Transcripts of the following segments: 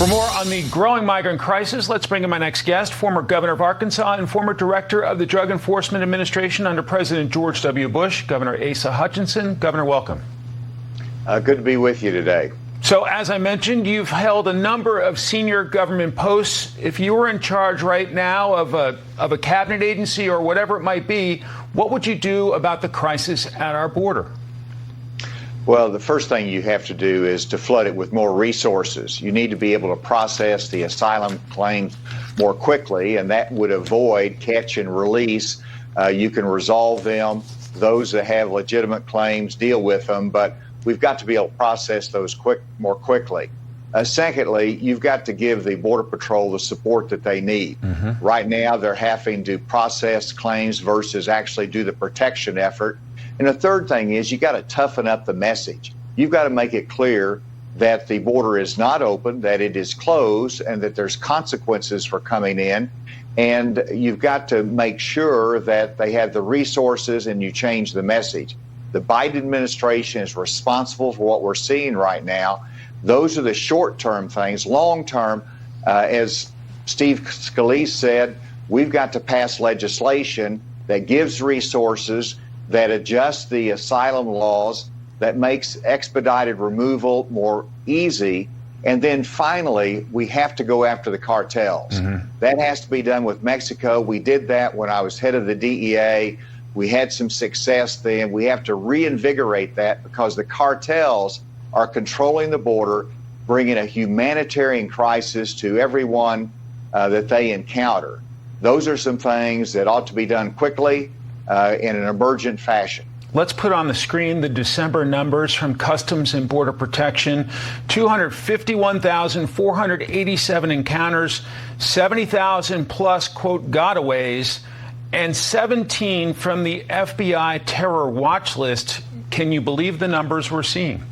For more on the growing migrant crisis, let's bring in my next guest, former governor of Arkansas and former director of the Drug Enforcement Administration under President George W. Bush, Governor Asa Hutchinson. Governor, welcome. Good to be with you today. So, as I mentioned, you've held a number of senior government posts. If you were in charge right now of a cabinet agency or whatever it might be, what would you do about the crisis at our border? Well, the first thing you have to do is to flood it with more resources. You need to be able to process the asylum claims more quickly, and that would avoid catch and release. You can resolve them. Those that have legitimate claims, deal with them, but we've got to be able to process those more quickly. Secondly, you've got to give the Border Patrol the support that they need. Right now, they're having to process claims versus actually do the protection effort. And the third thing is you got to toughen up the message. You've got to make it clear that the border is not open, that it is closed, and that there's consequences for coming in. And you've got to make sure that they have the resources and you change the message. The Biden administration is responsible for what we're seeing right now. Those are the short-term things. Long-term, as Steve Scalise said, we've got to pass legislation that gives resources, that adjusts the asylum laws, that makes expedited removal more easy. And then finally, we have to go after the cartels. That has to be done with Mexico. We did that when I was head of the DEA. We had some success then. We have to reinvigorate that because the cartels are controlling the border, bringing a humanitarian crisis to everyone that they encounter. Those are some things that ought to be done quickly in an emergent fashion. Let's put on the screen the December numbers from Customs and Border Protection. 251,487 encounters, 70,000 plus, quote, gotaways, and 17 from the FBI terror watch list. Can you believe the numbers we're seeing?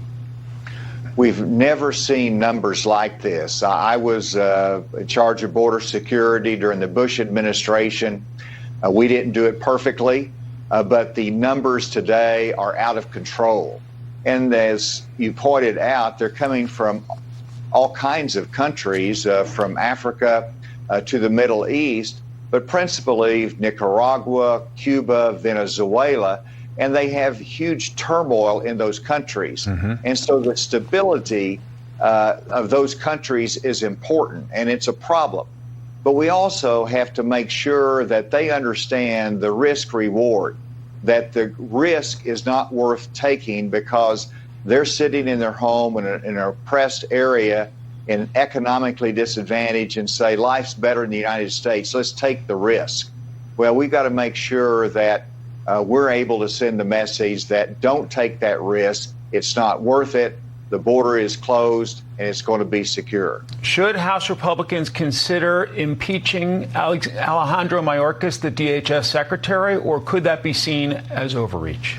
We've never seen numbers like this. I was in charge of border security during the Bush administration. We didn't do it perfectly, but the numbers today are out of control. And as you pointed out, they're coming from all kinds of countries, from Africa to the Middle East, but principally Nicaragua, Cuba, Venezuela, and they have huge turmoil in those countries. And so the stability of those countries is important, and it's a problem. But we also have to make sure that they understand the risk reward, that the risk is not worth taking because they're sitting in their home in an oppressed area, in economically disadvantaged, and say, life's better in the United States, let's take the risk. Well, we've got to make sure that we're able to send the message that don't take that risk. It's not worth it. The border is closed, and it's going to be secure. Should House Republicans consider impeaching Alejandro Mayorkas, the DHS secretary, or could that be seen as overreach?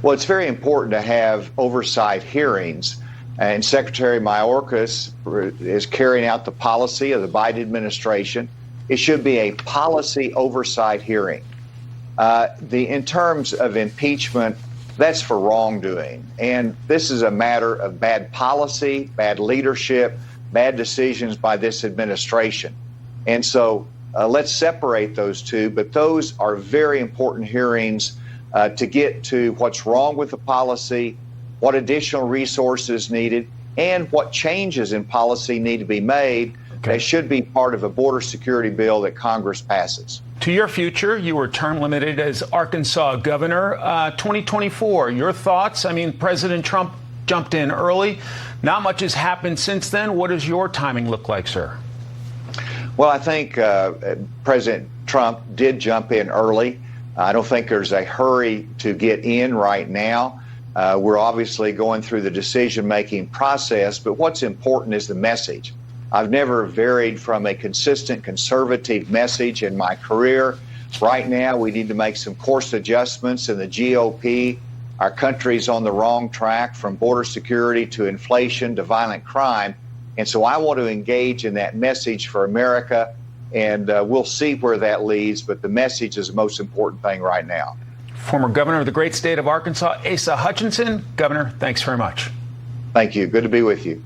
Well, it's very important to have oversight hearings, and Secretary Mayorkas is carrying out the policy of the Biden administration. It should be a policy oversight hearing. In terms of impeachment, that's for wrongdoing. And this is a matter of bad policy, bad leadership, bad decisions by this administration. And so let's separate those two. But those are very important hearings to get to what's wrong with the policy, what additional resources needed, and what changes in policy need to be made. They should be part of a border security bill that Congress passes. To your future, you were term limited as Arkansas governor. 2024, your thoughts? I mean, President Trump jumped in early. Not much has happened since then. What does your timing look like, sir? Well, I think President Trump did jump in early. I don't think there's a hurry to get in right now. We're obviously going through the decision-making process, but what's important is the message. I've never varied from a consistent conservative message in my career. Right now, we need to make some course adjustments in the GOP. Our country's on the wrong track, from border security to inflation to violent crime. And so I want to engage in that message for America, and we'll see where that leads. But the message is the most important thing right now. Former governor of the great state of Arkansas, Asa Hutchinson. Governor, thanks very much. Thank you. Good to be with you.